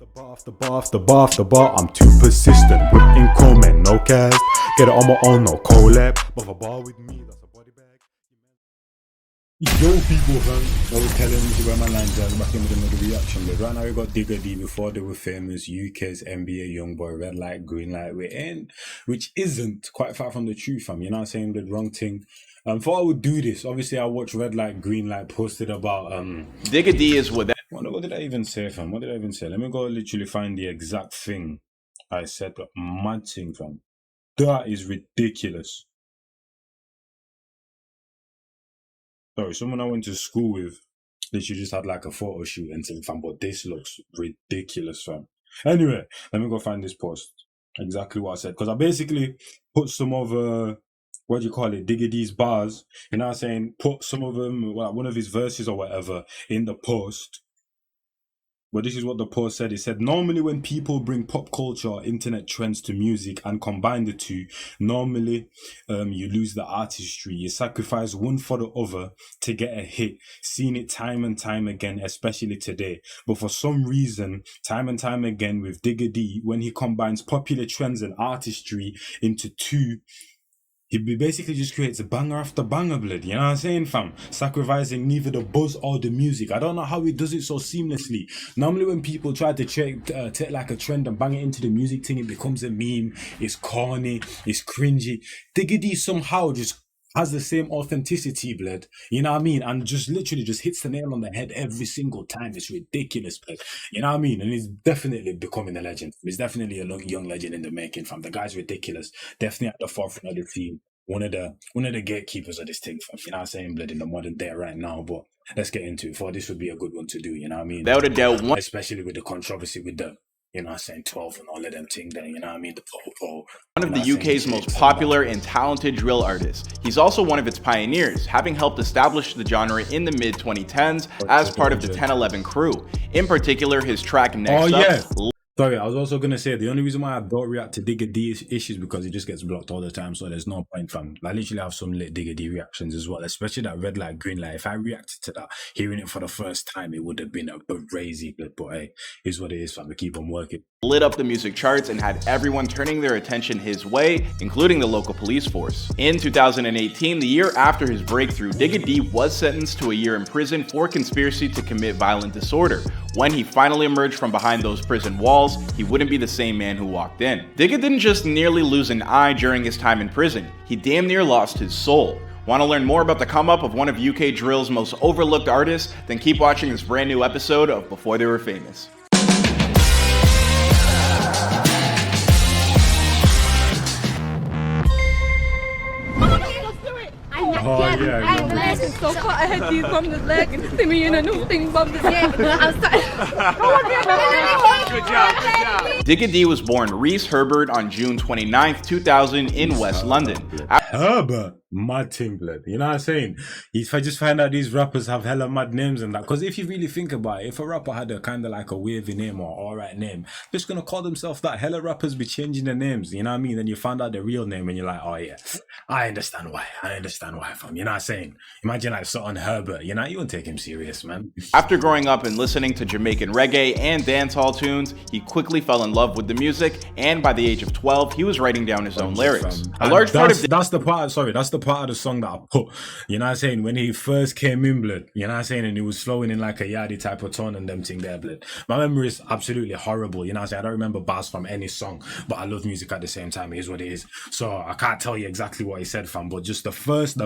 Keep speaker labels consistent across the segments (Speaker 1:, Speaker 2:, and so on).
Speaker 1: Off the bar, I'm too persistent. Whipping comment, no cast. Get it on my own, no collab. But a bar with me, that's a body bag. Yo, people, man. I was telling you where my lines are back in with another reaction. But right now, we got Digga D before they were famous. UK's NBA Youngboy, red light, green light, we're in. Which isn't quite far from the truth, fam. You know what I'm saying? The wrong thing. Thought I would do this. Obviously, I watched Red Light, Green Light posted about
Speaker 2: Digga D is with that.
Speaker 1: What did I even say, fam? What did I even say? Let me go literally find the exact thing I said. But mad thing, fam. That is ridiculous. Sorry, someone I went to school with literally just had like a photo shoot and said, fam, but this looks ridiculous, fam. Anyway, let me go find this post. Exactly what I said. Because I basically put some of what do you call it, Digga D's bars, you know what I'm saying, put some of them, like one of his verses or whatever, in the post. But this is what the post said. It said, normally when people bring pop culture or internet trends to music and combine the two, normally you lose the artistry. You sacrifice one for the other to get a hit. Seen it time and time again, especially today. But for some reason, time and time again with Digga D, when he combines popular trends and artistry into two, he basically just creates a banger after banger, blood. You know what I'm saying, fam? Sacrificing neither the buzz or the music. I don't know how he does it so seamlessly. Normally when people try to take like a trend and bang it into the music thing, it becomes a meme. It's corny. It's cringy. Digga D somehow just has the same authenticity, blood. You know what I mean? And just literally just hits the nail on the head every single time. It's ridiculous, blood. You know what I mean? And he's definitely becoming a legend. He's definitely a young legend in the making, fam. The guy's ridiculous. Definitely at the forefront of the team. One of the gatekeepers of this thing, fam. You know what I'm saying, blood, in the modern day right now. But let's get into it. For this would be a good one to do, you know what I mean?
Speaker 2: Without a doubt,
Speaker 1: especially with the controversy with the, you know what I'm saying, 12 and all of them things there, you know what I mean? The popo.
Speaker 2: One of the UK's most popular and talented drill artists. He's also one of its pioneers, having helped establish the genre in the mid-2010s as part of the 1011 crew. In particular, his track Next Up.
Speaker 1: Sorry, I was also going to say, the only reason why I don't react to Digga D issues because it just gets blocked all the time, so there's no point, fam. I literally have some lit Digga D reactions as well, especially that red light, green light. If I reacted to that, hearing it for the first time, it would have been a crazy, but hey, here's what it is, fam. We keep on working.
Speaker 2: Lit up the music charts and had everyone turning their attention his way, including the local police force. In 2018, the year after his breakthrough, Digga D was sentenced to a year in prison for conspiracy to commit violent disorder. When he finally emerged from behind those prison walls, he wouldn't be the same man who walked in. Digga didn't just nearly lose an eye during his time in prison, he damn near lost his soul. Want to learn more about the come up of one of UK drill's most overlooked artists? Then keep watching this brand new episode of Before They Were Famous.
Speaker 3: I'm laughing so hard. I had these bum this leg and see me in a new thing bum this leg. I'm sorry.
Speaker 2: Good job. Digga D was born Reese Herbert on June 29th, 2000 in West London.
Speaker 1: Herbert, mad thing, blood. You know what I'm saying? If I just find out these rappers have hella mad names and that, because if you really think about it, if a rapper had a kind of like a wavy name or alright name, they're just gonna call themselves that. Hella rappers be changing their names, you know what I mean? Then you find out the real name and you're like, oh yeah, I understand why, fam. You know what I'm saying? Imagine like something Herbert, you know, you won't take him serious, man.
Speaker 2: After growing up and listening to Jamaican reggae and dancehall tunes, he quickly fell in love with the music, and by the age of 12, he was writing down his own lyrics. A large part of
Speaker 1: that's the part of the song that I put, you know what I'm saying, when he first came in, blood, you know what I'm saying, and he was flowing in like a yardie type of tone and them thing there, blood. My memory is absolutely horrible, you know what I'm saying, I don't remember bars from any song, but I love music at the same time, it is what it is. So I can't tell you exactly what he said, fam, but just the first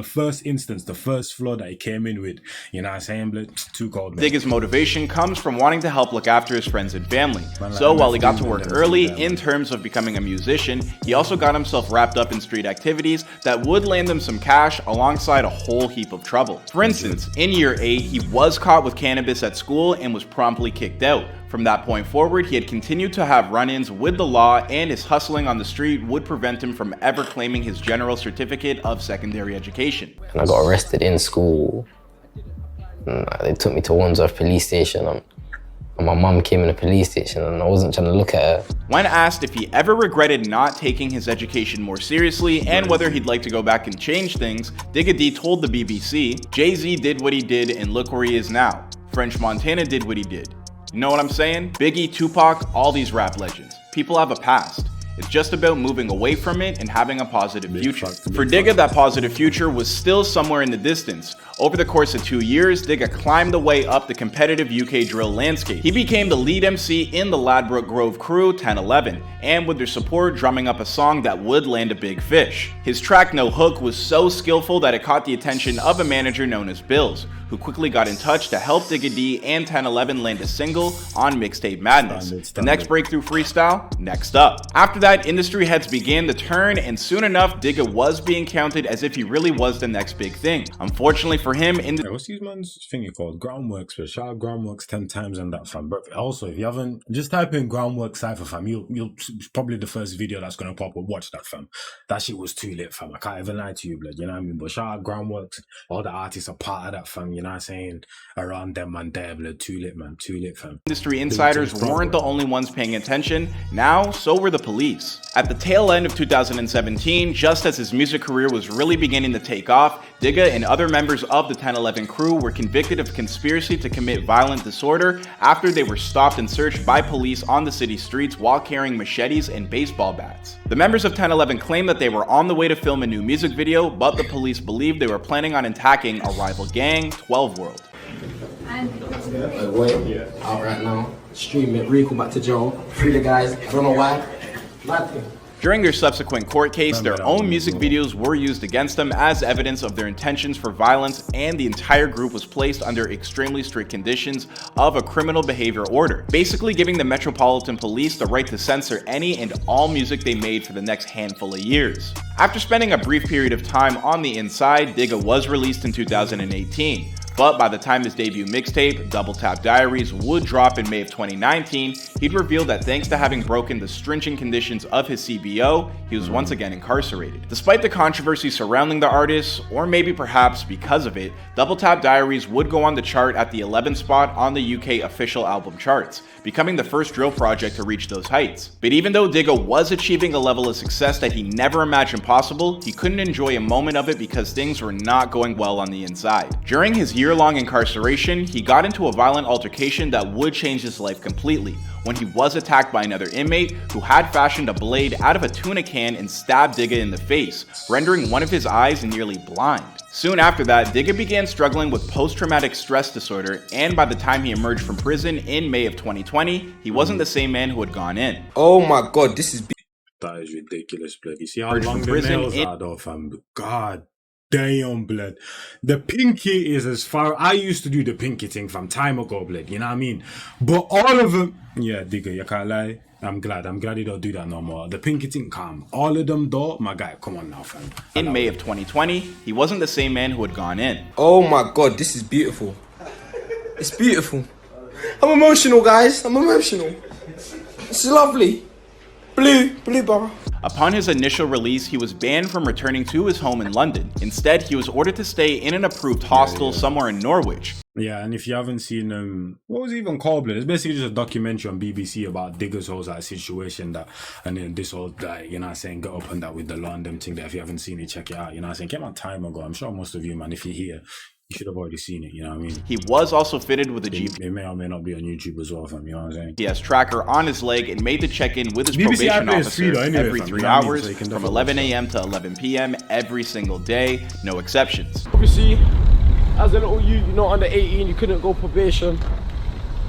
Speaker 1: instance, the first flow that he came in with, you know what I'm saying, blood, too cold, man.
Speaker 2: Digga's motivation comes from wanting to help look after his friends and family. So while he got to work early in terms of becoming a musician, he also got himself wrapped up in street activities that would land him some cash alongside a whole heap of trouble. For instance, in year 8, he was caught with cannabis at school and was promptly kicked out. From that point forward, he had continued to have run-ins with the law, and his hustling on the street would prevent him from ever claiming his general certificate of secondary education.
Speaker 4: And I got arrested in school. They took me to Wandsworth police station. And my mum came in the police station and I wasn't trying to look at her.
Speaker 2: When asked if he ever regretted not taking his education more seriously and whether he'd like to go back and change things, Digga D told the BBC, Jay-Z did what he did and look where he is now. French Montana did what he did. You know what I'm saying? Biggie, Tupac, all these rap legends. People have a past. It's just about moving away from it and having a positive future. For Digga, that positive future was still somewhere in the distance. Over the course of 2 years, Digga climbed the way up the competitive UK drill landscape. He became the lead MC in the Ladbroke Grove crew 1011, and with their support, drumming up a song that would land a big fish. His track No Hook was so skillful that it caught the attention of a manager known as Bills, who quickly got in touch to help Digga D and 1011 land a single on Mixtape Madness. The next breakthrough freestyle, next up. After that, industry heads began to turn, and soon enough, Digga was being counted as if he really was the next big thing. Unfortunately for him,
Speaker 1: what's these man's thingy called? Groundworks, but shout out Groundworks 10 times on that, fam. But also, if you haven't, just type in Groundworks Cypher, fam. You'll probably the first video that's gonna pop up. Watch that, fam. That shit was too lit, fam. I can't even lie to you, blood. You know what I mean? But shout out Groundworks. All the artists are part of that, fam. You know what I'm saying? Around them, man, there, blood. Too lit, man. Too lit, fam.
Speaker 2: Industry insiders weren't the only ones paying attention. Now, so were the police. At the tail end of 2017, just as his music career was really beginning to take off, Digga and other members of the 1011 crew were convicted of conspiracy to commit violent disorder after they were stopped and searched by police on the city streets while carrying machetes and baseball bats. The members of 1011 claimed that they were on the way to film a new music video, but the police believed they were planning on attacking a rival gang, 12 World.
Speaker 4: Wait, out right now. Stream it, Rico back to Joe. Free the guys. I don't know why. Mad thing.
Speaker 2: During their subsequent court case, their own music videos were used against them as evidence of their intentions for violence, and the entire group was placed under extremely strict conditions of a criminal behavior order, basically giving the Metropolitan Police the right to censor any and all music they made for the next handful of years. After spending a brief period of time on the inside, Digga was released in 2018. But by the time his debut mixtape, Double Tap Diaries, would drop in May of 2019, he'd revealed that thanks to having broken the stringent conditions of his CBO, he was once again incarcerated. Despite the controversy surrounding the artist, or maybe perhaps because of it, Double Tap Diaries would go on the chart at the 11th spot on the UK official album charts, becoming the first drill project to reach those heights. But even though Digga was achieving a level of success that he never imagined possible, he couldn't enjoy a moment of it because things were not going well on the inside. During his year-long incarceration, he got into a violent altercation that would change his life completely, when he was attacked by another inmate who had fashioned a blade out of a tuna can and stabbed Digga in the face, rendering one of his eyes nearly blind. Soon after that, Digga began struggling with post-traumatic stress disorder, and by the time he emerged from prison in May of 2020, he wasn't the same man who had gone in.
Speaker 5: Oh my god, this is...
Speaker 1: That is ridiculous, blood. You see how long the nails are though, fam? God damn, blood. The pinky is as far... I used to do the pinky thing from time ago, blood. You know what I mean? But all of them... Yeah, Digga, you can't lie. I'm glad you don't do that no more. The pinky thing calm. All of them though, my guy, come on now, fam.
Speaker 2: In May of 2020, he wasn't the same man who had gone in.
Speaker 5: Oh my god, this is beautiful. It's beautiful. I'm emotional, guys. I'm emotional. It's lovely. Blue, brother.
Speaker 2: Upon his initial release, he was banned from returning to his home in London. Instead, he was ordered to stay in an approved hostel somewhere in Norwich.
Speaker 1: Yeah, and if you haven't seen what was it even called, blood? It's basically just a documentary on BBC about Digga's whole situation that, and then this whole you know what I'm saying, get up on that with the law and them thing that if you haven't seen it, check it out. You know what I'm saying? Came out time ago. I'm sure most of you, man, if you're here, you should have already seen it, you know what I mean?
Speaker 2: He was also fitted with a
Speaker 1: It may or may not be on YouTube as well, fam, you know what I'm saying?
Speaker 2: GPS tracker on his leg and made the check-in with his
Speaker 1: BBC
Speaker 2: probation officer
Speaker 1: anyway,
Speaker 2: every 3 hours from 11 a.m. to 11 p.m. every single day, no exceptions.
Speaker 6: Obviously, as a little you're not under 18, you couldn't go probation.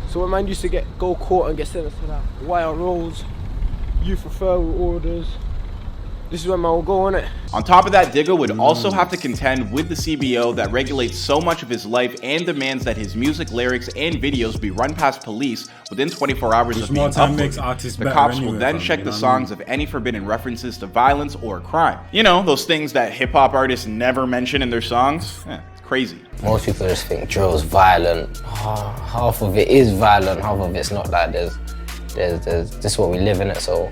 Speaker 6: So when man used to go court and get sentenced to that wire rolls, youth referral orders, this is when man will go on it.
Speaker 2: On top of that, Digga would also have to contend with the CBO that regulates so much of his life and demands that his music, lyrics, and videos be run past police within 24 hours of being uploaded. The cops will then check the songs of any forbidden references to violence or crime. You know, those things that hip-hop artists never mention in their songs? It's crazy.
Speaker 4: Most people just think drill's violent. Half of it is violent, half of it's not. Like there's this is what we live in it, so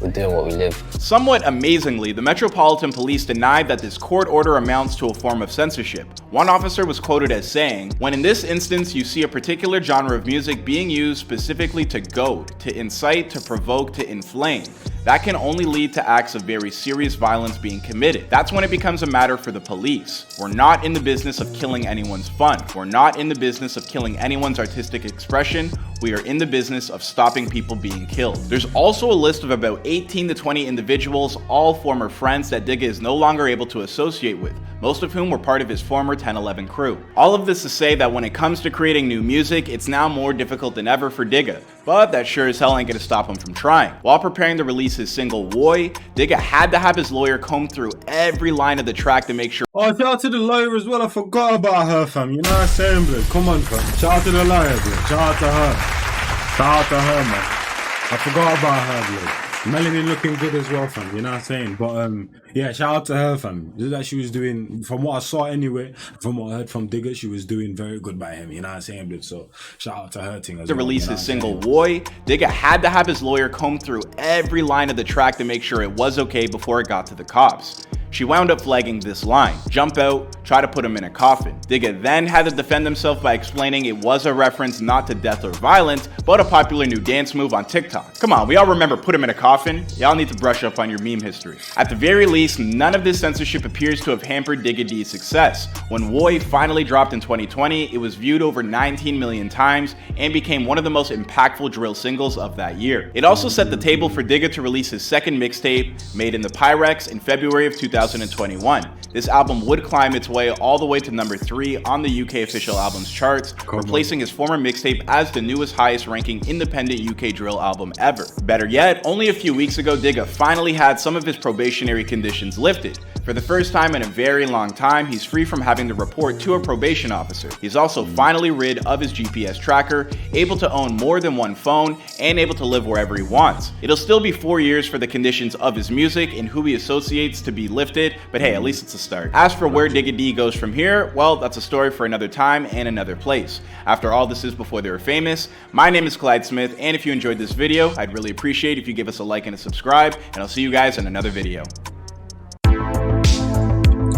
Speaker 4: we're doing what we live.
Speaker 2: Somewhat amazingly, the Metropolitan Police denied that this court order amounts to a form of censorship. One officer was quoted as saying, "When in this instance you see a particular genre of music being used specifically to goad, to incite, to provoke, to inflame, that can only lead to acts of very serious violence being committed. That's when it becomes a matter for the police. We're not in the business of killing anyone's fun. We're not in the business of killing anyone's artistic expression. We are in the business of stopping people being killed. There's also a list of about 18 to 20 individuals, all former friends that Digga is no longer able to associate with, most of whom were part of his former 1011 crew. All of this to say that when it comes to creating new music, it's now more difficult than ever for Digga, but that sure as hell ain't gonna stop him from trying. While preparing to release his single Woy, Digga had to have his lawyer comb through every line of the track to make sure.
Speaker 1: Oh, shout out to the lawyer as well. I forgot about her, fam. You know what I'm saying, blood? Come on, fam. Shout out to the lawyer, blood. Shout out to her. Shout out to her, man. I forgot about her, blood. Melanie looking good as well, fam. You know what I'm saying? But yeah, shout out to her, fam. That she was doing, from what I saw anyway, from what I heard from Digga, she was doing very good by him. You know what I'm saying, blood? So shout out to her thing as well.
Speaker 2: To release his single Woy, Digga had to have his lawyer comb through every line of the track to make sure it was okay before it got to the cops. She wound up flagging this line: jump out, try to put him in a coffin. Digga then had to defend himself by explaining it was a reference not to death or violence, but a popular new dance move on TikTok. Come on, we all remember put him in a coffin? Y'all need to brush up on your meme history. At the very least, none of this censorship appears to have hampered Digga D's success. When Woy finally dropped in 2020, it was viewed over 19 million times and became one of the most impactful drill singles of that year. It also set the table for Digga to release his second mixtape, Made in the Pyrex, in February of 2021. This album would climb its way all the way to number 3 on the UK official albums charts, replacing his former mixtape as the newest highest ranking independent UK drill album ever. Better yet, only a few weeks ago, Digga finally had some of his probationary conditions lifted. For the first time in a very long time, he's free from having to report to a probation officer. He's also finally rid of his GPS tracker, able to own more than one phone, and able to live wherever he wants. It'll still be 4 years for the conditions of his music and who he associates to be lifted, but hey, at least it's a start. As for where Digga D goes from here, well, that's a story for another time and another place. After all, this is before they were famous. My name is Clyde Smith, and if you enjoyed this video, I'd really appreciate if you give us a like and a subscribe, and I'll see you guys in another video.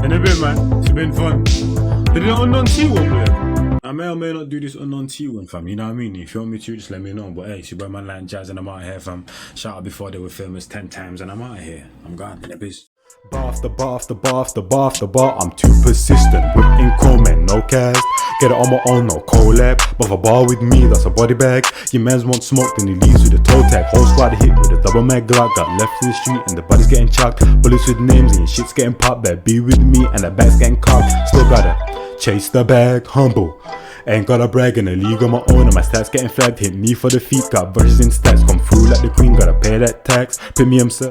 Speaker 1: In a bit, man. It's been fun. Did it unknown T one, man? I may or may not do this unknown T one, fam. You know what I mean? If you want me to, just let me know. But hey, it's your boy man like Jazz, and I'm out here, fam. Shout out before they were famous 10 times, and I'm out here. I'm gone. In a biz.
Speaker 7: Bar after bar after bar after bar after bar, I'm too persistent. Whipping chrome and no cast. Get it on my own, no collab. But if a bar with me, that's a body bag. Your mans want smoke, then he leaves with a toe tag. Whole squad hit with a double mag Glock. Got left in the street and the body's getting chucked. Bullets with names and your shit's getting popped. Better be with me and the bag's getting cocked. Still gotta chase the bag, humble. Ain't gotta brag in a league on my own, and my stats getting flagged. Hit me for the feet, got verses in stats. Come through like the queen, gotta pay that tax. Premium sir.